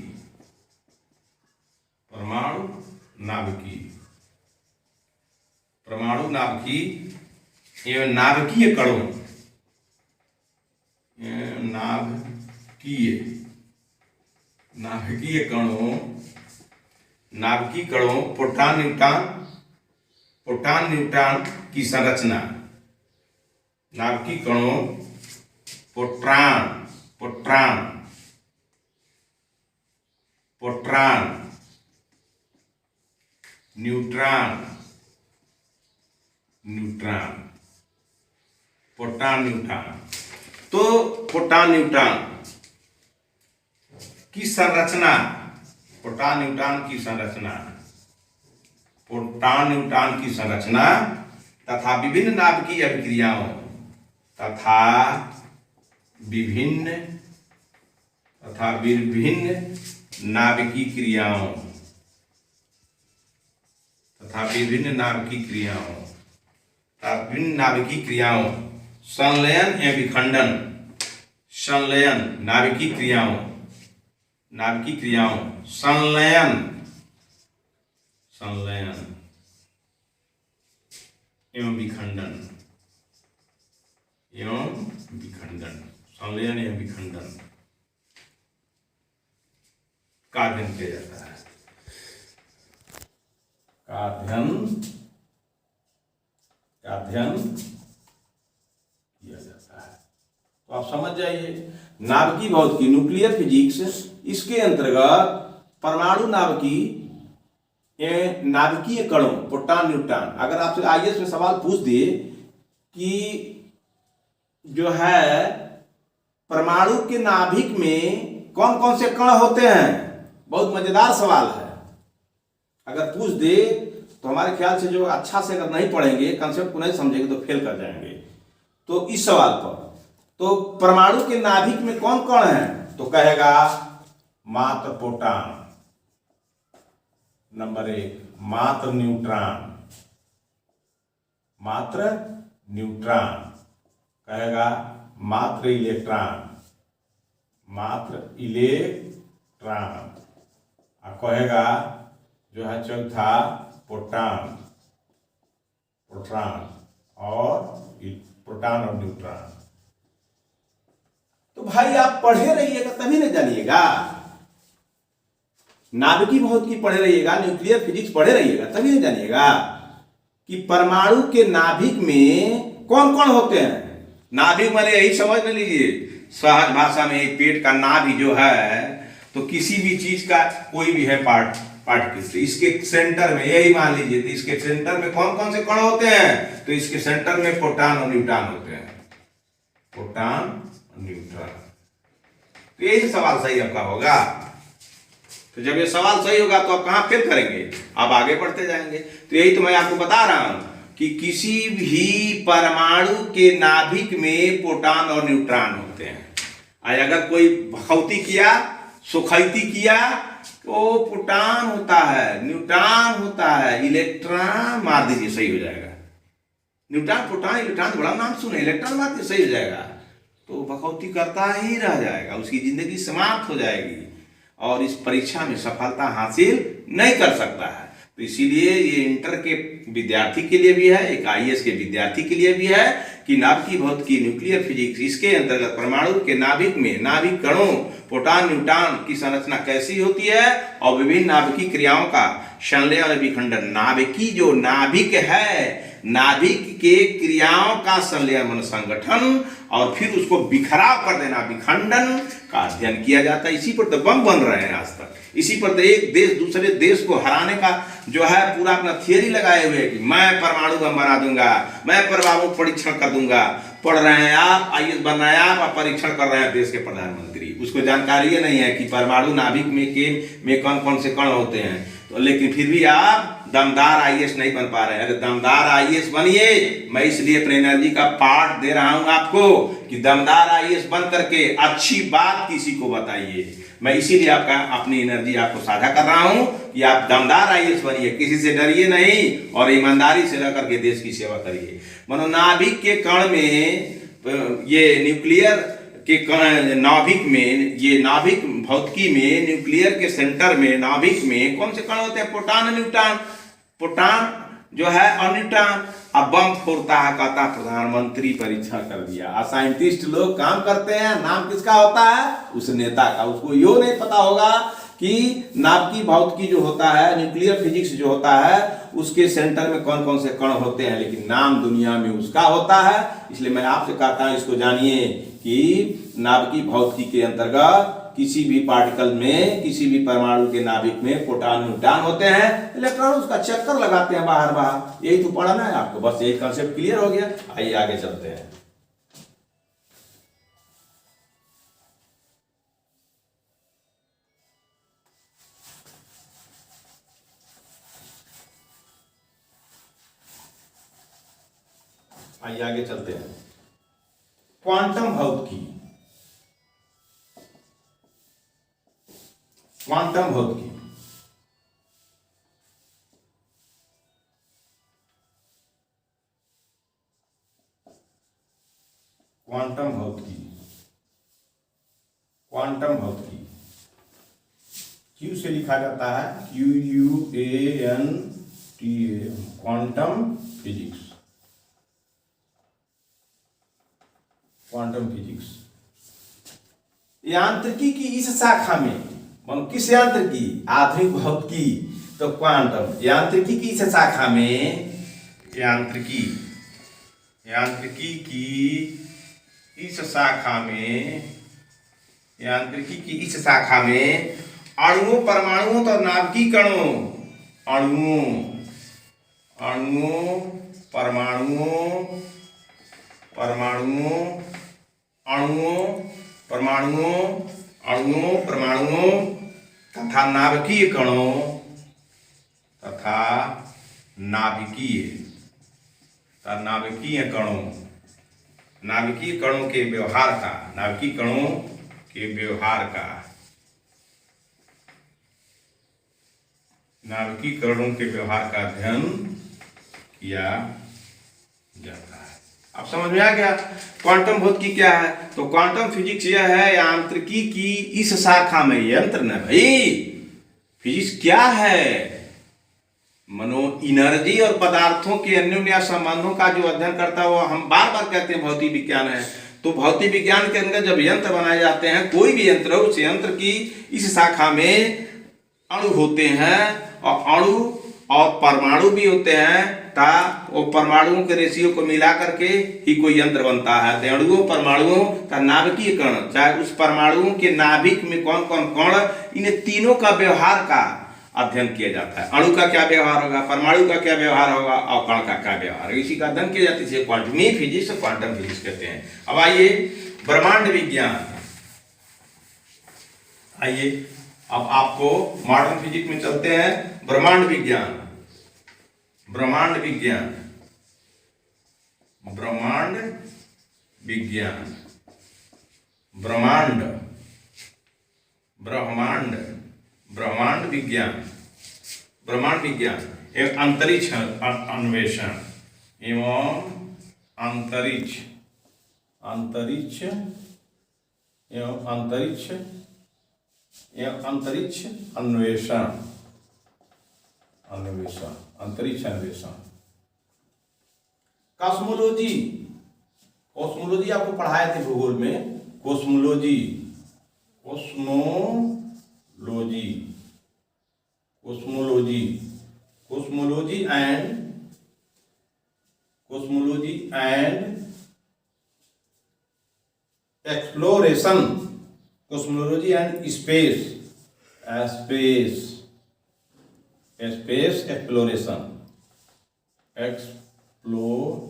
एवं नाभिकीय कणों प्रोटॉन न्यूट्रॉन की संरचना। नाभिकीय कणों प्रोटॉन न्यूट्रॉन तो प्रोटॉन न्यूट्रॉन की संरचना, तथा विभिन्न नाभिकीय अभिक्रियाओं नाभिकीय क्रियाओं संलयन एवं विखंडन, नाभिकीय क्रियाओं संलयन एवं विखंडन, का अध्ययन किया जाता है। तो आप समझ जाइए, नाभिकीय भौतिकी न्यूक्लियर फिजिक्स, इसके अंतर्गत परमाणु नाभिकीय कणों प्रोटॉन न्यूट्रॉन। अगर आपसे आईएएस में सवाल पूछ दिए कि जो है परमाणु के नाभिक में कौन कौन से कण होते हैं, बहुत मजेदार सवाल है। अगर पूछ दे तो हमारे ख्याल से जो अच्छा से अगर नहीं पढ़ेंगे, कंसेप्ट को नहीं समझेंगे, तो फेल कर जाएंगे। तो इस सवाल पर तो परमाणु के नाभिक में कौन कौन है, तो कहेगा मात्र प्रोटॉन, नंबर 1 मात्र न्यूट्रॉन, कहेगा मात्र इलेक्ट्रॉन, और कहेगा जो है चौथा प्रोटॉन प्रोटॉन और प्रोटॉन और न्यूट्रॉन। तो भाई आप पढ़े रहिएगा तभी ना जानिएगा, नाभिकी भौतिकी पढ़े रहिएगा, न्यूक्लियर फिजिक्स पढ़े रहिएगा तभी ना जानिएगा कि परमाणु के नाभिक में कौन कौन होते हैं। नाभिक माने यही समझ न लीजिए सहज भाषा में, पेट का नाभि जो है तो किसी भी चीज का कोई भी है पार्टिकल, इसके सेंटर में यही मान लीजिए, तो इसके सेंटर में कौन कौन से कण होते हैं, तो इसके सेंटर में प्रोटॉन और न्यूट्रॉन होते हैं, प्रोटॉन और न्यूट्रॉन। तो यही सवाल सही आपका होगा। तो जब ये सवाल सही होगा तो आप कहां फेल करेंगे, आप आगे बढ़ते जाएंगे। तो यही तो मैं आपको बता रहा हूं कि किसी भी परमाणु के नाभिक में प्रोटॉन और न्यूट्रॉन होते हैं। अगर कोई भखौती किया, सुखैती किया तो प्रोटॉन होता है, न्यूट्रॉन होता है, इलेक्ट्रॉन मार दीजिए सही हो जाएगा। न्यूट्रॉन प्रोटॉन इलेक्ट्रॉन बड़ा नाम सुने, इलेक्ट्रॉन मार दीजिए सही हो जाएगा। तो भखौती करता ही रह जाएगा, उसकी जिंदगी समाप्त हो जाएगी और इस परीक्षा में सफलता हासिल नहीं कर सकता है। तो इसीलिए ये इंटर के विद्यार्थी के लिए भी है, एक आईएएस के विद्यार्थी के लिए भी है कि नाभिकी भौतिकी, न्यूक्लियर फिजिक्स, इसके अंतर्गत परमाणु के नाभिक में नाभिक कणों प्रोटॉन न्यूट्रॉन की संरचना कैसी होती है और विभिन्न नाभिकीय क्रियाओं का संलयन और विखंडन। नाभिकी जो नाभिक है, नाभिक के क्रियाओं का संलयन संगठन और फिर उसको बिखराव कर देना, विखंडन का अध्ययन किया जाता है। इसी पर तो बम बन रहे हैं आज तक, इसी पर तो एक देश दूसरे देश को हराने का जो है पूरा अपना थियरी लगाए हुए कि मैं परमाणु बम बना दूंगा, मैं परमाणु परीक्षण कर दूंगा। पढ़ रहे हैं आप, आईएएस बन रहे हैं आप, परीक्षण कर रहे हैं देश के प्रधानमंत्री, उसको जानकारी नहीं है कि परमाणु नाभिक में कौन कौन से कण होते हैं। तो लेकिन फिर भी आप दमदार आईएएस नहीं बन पा रहे हैं। अरे दमदार आईएएस बनिए, मैं इसलिए अपनी एनर्जी का पार्ट दे रहा हूं आपको कि दमदार आईएएस बन करके अच्छी बात किसी को बताइए। मैं इसीलिए आपका अपनी एनर्जी आपको साझा कर रहा हूं कि आप दमदार आईएएस बनिए, किसी से डरिए नहीं और ईमानदारी से रह करके देश की सेवा करिए। मनोनाभिक के कण में, ये न्यूक्लियर के कण नाभिक में, ये नाभिक भौतिकी में न्यूक्लियर के सेंटर में नाभिक में कौन से कण होते हैं, प्रोटॉन और न्यूट्रॉन। प्रोटॉन जो है और न्यूट्रॉन। अब बम फोड़ता है, कहता प्रधानमंत्री परीक्षण कर दिया। साइंटिस्ट लोग काम करते हैं, नाम किसका होता है, उस नेता का। उसको यो नहीं पता होगा कि नाभिकीय भौतिकी जो होता है, न्यूक्लियर फिजिक्स जो होता है, उसके सेंटर में कौन कौन से कण होते हैं, लेकिन नाम दुनिया में उसका होता है। इसलिए मैं आपसे कहता हूं इसको जानिए कि नाभिकीय भौतिकी के अंतर्गत किसी भी पार्टिकल में, किसी भी परमाणु के नाभिक में प्रोटॉन न्यूट्रॉन होते हैं, इलेक्ट्रॉन उसका चक्कर लगाते हैं बाहर बाहर। यही तो पढ़ना है आपको, बस यही कंसेप्ट क्लियर हो गया। आइए आगे चलते हैं। आइए आगे चलते हैं। क्वांटम भौतिकी, क्वांटम भौतिकी। क्वांटम भौतिकी, क्वांटम भौतिकी क्यू से लिखा जाता है, QUANTA, quantum physics, quantum physics. यांत्रिकी की इस शाखा में, किस यांत्रिकी, आधुनिक भौतिकी। तो क्वांटम यांत्रिकी की इस शाखा में, यांत्रिकी की इस शाखा में, यांत्रिकी की इस शाखा में अणुओं, परमाणुओं और नाभिकीय कणों, अणुओं, परमाणुओं, परमाणुओं तथा नाभिकीय कणों, नाभिकीय कणों के व्यवहार का, नाभिकीय कणों के व्यवहार का, नाभिकीय कणों के व्यवहार का अध्ययन किया जाता है। अब समझ में आ गया क्वांटम भौतिकी क्या है। तो क्वांटम फिजिक्स यह है यांत्रिकी की इस शाखा में, यंत्र न भाई, फिजिक्स क्या है, मनो एनर्जी और पदार्थों के अन्योन्य संबंधों का जो अध्ययन करता है वो हम बार बार कहते हैं भौतिक विज्ञान है। तो भौतिक विज्ञान के अंदर जब यंत्र बनाए जाते हैं, कोई भी यंत्र हो, उस यंत्र की इस शाखा में अणु होते हैं और अणु और परमाणु भी होते हैं, ता वो परमाणुओं के रेशियो को मिला करके ही कोई यंत्र बनता है। तो अणुओं परमाणुओं का नाभिकीय कण, चाहे उस परमाणुओं के नाभिक में कौन कौन कण, इन तीनों का व्यवहार का अध्ययन किया जाता है। अणु का क्या व्यवहार होगा, परमाणु का क्या व्यवहार होगा और कण का क्या व्यवहार होगा, इसी का अध्ययन किया जाता है। क्वांटमी फिजिक्स और क्वांटम फिजिक्स कहते हैं। अब आइए ब्रह्मांड विज्ञान। आइए अब आपको मॉडर्न फिजिक्स में चलते हैं। ब्रह्मांड विज्ञान, ब्रह्मांड विज्ञान, ब्रह्मांड विज्ञान, ब्रह्मांड, ब्रह्मांड, ब्रह्मांड विज्ञान, ब्रह्मांड विज्ञान एक अंतरिक्ष अन्वेषण एवं अंतरिक्ष, अंतरिक्ष एवं अंतरिक्ष एवं अंतरिक्ष अन्वेषण, अन्वेषण, अंतरिक्ष अन्वेषण। कॉस्मोलॉजी, कॉस्मोलॉजी आपको पढ़ाए थे भूगोल में। Cosmology, cosmology, cosmology, cosmology and, cosmology and exploration, cosmology and space, space, space exploration, exploration,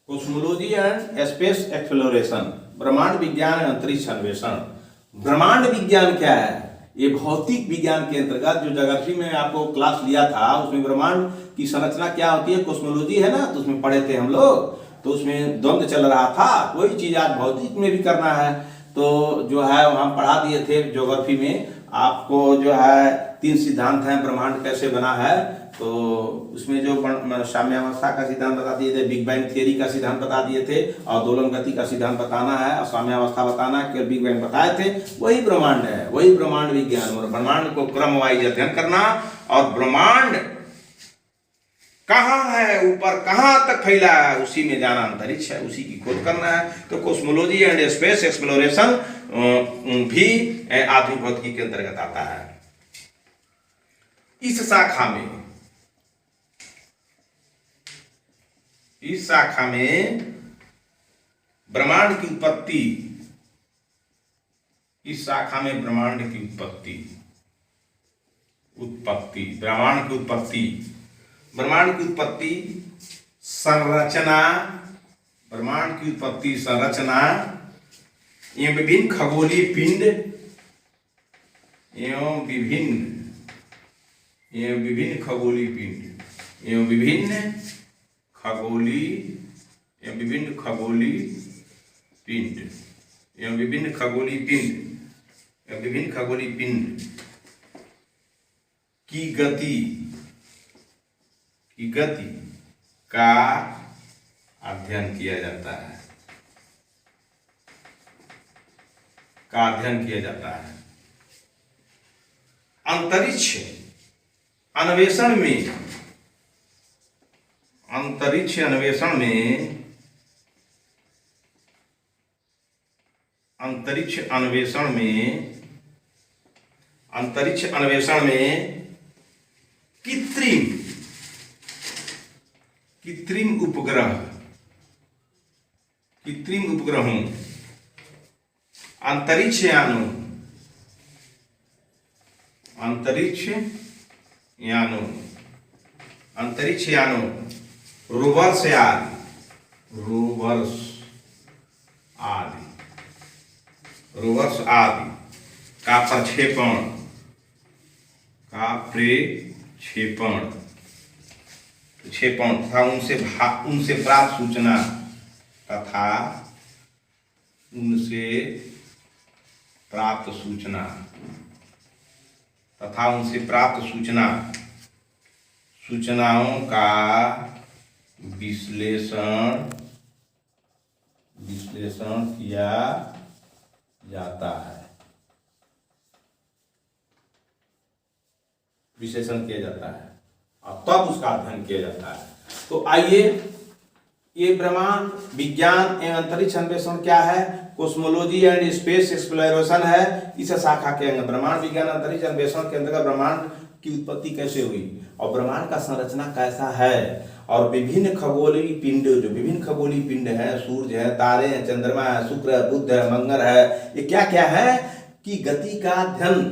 cosmology and space exploration, ब्रह्मांड विज्ञान एवं अंतरिक्ष अन्वेषण। ब्रह्मांड विज्ञान क्या है? ये भौतिक विज्ञान के अंतर्गत जो ज्योग्राफी में आपको क्लास लिया था, उसमें ब्रह्मांड की संरचना क्या होती है, कॉस्मोलॉजी है ना, तो उसमें पढ़े थे हम लोग। तो उसमें द्वंद्व चल रहा था, कोई चीज आज भौतिक में भी करना है तो जो है हम पढ़ा दिए थे ज्योग्राफी में। आपको जो है 3 सिद्धांत हैं ब्रह्मांड कैसे बना है, तो उसमें जो साम्यावस्था का सिद्धांत बता दिए थे, बिग बैंग थियरी का सिद्धांत बता दिए थे, और दोलन गति का सिद्धांत बताना है और साम्यावस्था बताना है, केवल बिग बैंग बताए थे। वही ब्रह्मांड है, वही ब्रह्मांड विज्ञान। और ब्रह्मांड को क्रम वाइज अध्ययन करना, और ब्रह्मांड कहाँ है, ऊपर कहाँ तक फैला है, उसी में जाना अंतरिक्ष है, उसी की खोज करना है। तो कॉस्मोलॉजी एंड स्पेस एक्सप्लोरेशन भी आधुनिक भौतिकी के अंतर्गत आता है। इस शाखा में, इस शाखा में ब्रह्मांड की उत्पत्ति, इस शाखा में ब्रह्मांड की उत्पत्ति, उत्पत्ति, ब्रह्मांड की उत्पत्ति, ब्रह्मांड की उत्पत्ति, संरचना, ब्रह्मांड की उत्पत्ति, संरचना, ये विभिन्न खगोलीय पिंड एवं विभिन्न, ये विभिन्न खगोलीय पिंड एवं विभिन्न खगोलीय एवं विभिन्न खगोलीय पिंड एवं विभिन्न खगोलीय पिंड एवं विभिन्न खगोलीय पिंड की गति, की गति का अध्ययन किया जाता है, का अध्ययन किया जाता है। अंतरिक्ष अन्वेषण में, अंतरिक्ष अन्वेषण में, अंतरिक्ष अन्वेषण में, अंतरिक्ष अन्वेषण में कृत्रिम, कृत्रिम उपग्रह, कृत्रिम उपग्रहों, अंतरिक्ष यानों, अंतरिक्ष यानों, अंतरिक्ष यानों, रोवर्स आदि, रोवर्स आदि, रोवर्स आदि का प्रक्षेपण, का प्रक्षेपण, प्रक्षेपण तथा उनसे प्राप्त सूचना, तथा उनसे प्राप्त सूचना, तथा उनसे प्राप्त सूचना, सूचनाओं का विश्लेषण, विश्लेषण किया जाता है। विश्लेषण किया जाता है और तब उसका अध्ययन किया जाता है। तो आइए, ये ब्रह्मांड विज्ञान एवं अंतरिक्ष अन्वेषण क्या है, कोस्मोलॉजी एंड स्पेस एक्सप्लोरेशन है। इस शाखा के अंग ब्रह्मांड विज्ञान अंतरिक्ष अन्वेषण के अंतर्गत ब्रह्मांड की उत्पत्ति कैसे हुई और ब्रह्मांड का संरचना कैसा है, और विभिन्न खगोलीय पिंड, जो विभिन्न खगोलीय पिंड है, सूर्य है, तारे हैं, चंद्रमा है, शुक्र है, बुध है, मंगल है, ये क्या क्या है कि गति का अध्ययन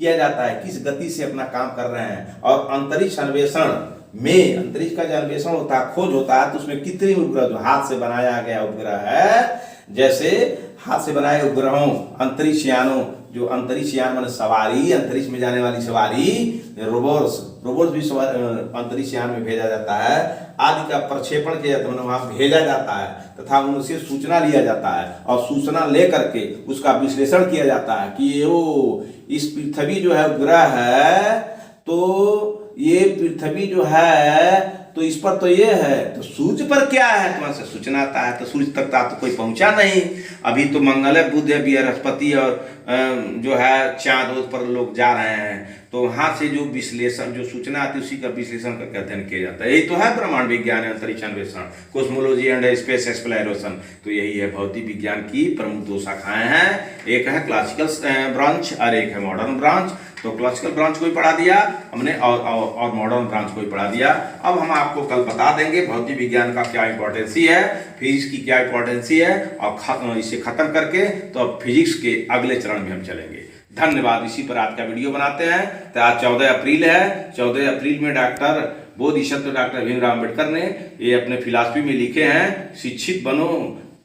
किया जाता है, किस गति से अपना काम कर रहे हैं। और अंतरिक्ष अन्वेषण में, अंतरिक्ष का जो अन्वेषण होता है, खोज होता है, तो उसमें कितने उपग्रह, जो हाथ से बनाया गया उपग्रह है, जैसे हाथ से बनाए उपग्रहों, अंतरिक्ष यानों, जो अंतरिक्ष यान माने सवारी, अंतरिक्ष में जाने वाली सवारी, रोबोट्स भी अंतरिक्ष यान में भेजा जाता है, आदि का प्रक्षेपण किया जाता है, वहां भेजा जाता है तथा उनसे सूचना लिया जाता है और सूचना लेकर के उसका विश्लेषण किया जाता है कि इस पृथ्वी जो है उपग्रह है, तो ये पृथ्वी जो है तो इस पर तो ये है, तो सूर्य पर क्या है, तो वहां से सूचना आता है। तो सूर्य तक तो कोई पहुंचा नहीं, अभी तो मंगल है, बुध है, बृहस्पति और जो है चांद पर लोग जा रहे हैं। तो वहां से जो विश्लेषण, जो सूचना आती है, उसी का विश्लेषण करके अध्ययन किया जाता है। यही तो है ब्रह्मांड विज्ञान अंतरिक्ष अन्वेषण, कोस्मोलॉजी एंड स्पेस एक्सप्लोरेशन। तो यही है भौतिक विज्ञान की प्रमुख दो शाखाएं हैं, एक है क्लासिकल ब्रांच और एक है मॉडर्न ब्रांच। तो क्लासिकल ब्रांच को ही पढ़ा दिया हमने और मॉडर्न ब्रांच को ही पढ़ा दिया। अब हम आपको कल बता देंगे भौतिक विज्ञान का क्या इंपॉर्टेंसी है, फिजिक्स की क्या इंपॉर्टेंसी है, और इसे खत्म करके तो अब फिजिक्स के अगले चरण में हम चलेंगे। धन्यवाद। इसी पर आज का वीडियो बनाते हैं। तो आज 14 अप्रैल है, 14 अप्रैल में डॉक्टर बोधिसत्व डॉक्टर भीमराव अम्बेडकर ने ये अपने फिलॉसफी में लिखे हैं, शिक्षित बनो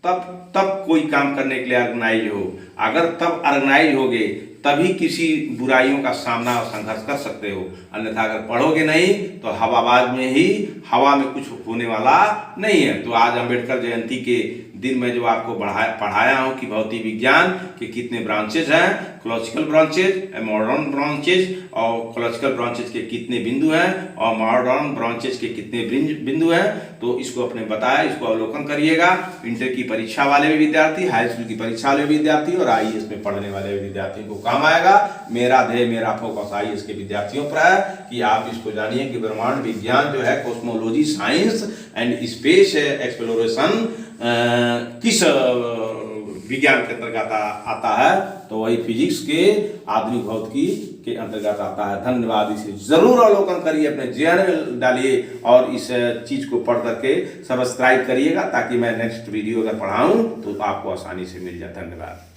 तब कोई काम करने के लिए ऑर्गेनाइज हो, अगर तब ऑर्गेनाइज होगे तभी किसी बुराइयों का सामना और संघर्ष कर सकते हो, अन्यथा अगर पढ़ोगे नहीं तो हवाबाज में ही, हवा में कुछ होने वाला नहीं है। तो आज अम्बेडकर जयंती के दिन में जो आपको पढ़ाया हूँ कि भौतिक विज्ञान के कितने ब्रांचेज हैं, क्लासिकल ब्रांचेज, मॉडर्न ब्रांचेज, और क्लासिकल ब्रांचेज के कितने बिंदु हैं और मॉडर्न ब्रांचेज के कितने बिंदु हैं, तो इसको अपने बताया, इसको अवलोकन करिएगा। इंटर की परीक्षा वाले विद्यार्थी, हाई स्कूल की परीक्षा वाले विद्यार्थी और IAS में पढ़ने वाले विद्यार्थियों को काम आएगा। मेरा ध्येय, मेरा फोकस IAS के विद्यार्थियों पर है कि आप इसको जानिए कि ब्रह्मांड विज्ञान जो है, कोस्मोलॉजी साइंस एंड स्पेस एक्सप्लोरेशन किस विज्ञान के अंतर्गत आता है, तो वही फिजिक्स के आधुनिक भौतिकी के अंतर्गत आता है। धन्यवाद। इसे जरूर अवलोकन करिए, अपने जीवन में डालिए और इस चीज को पढ़ करके सब्सक्राइब करिएगा, ताकि मैं नेक्स्ट वीडियो अगर पढ़ाऊं तो आपको आसानी से मिल जाए। धन्यवाद।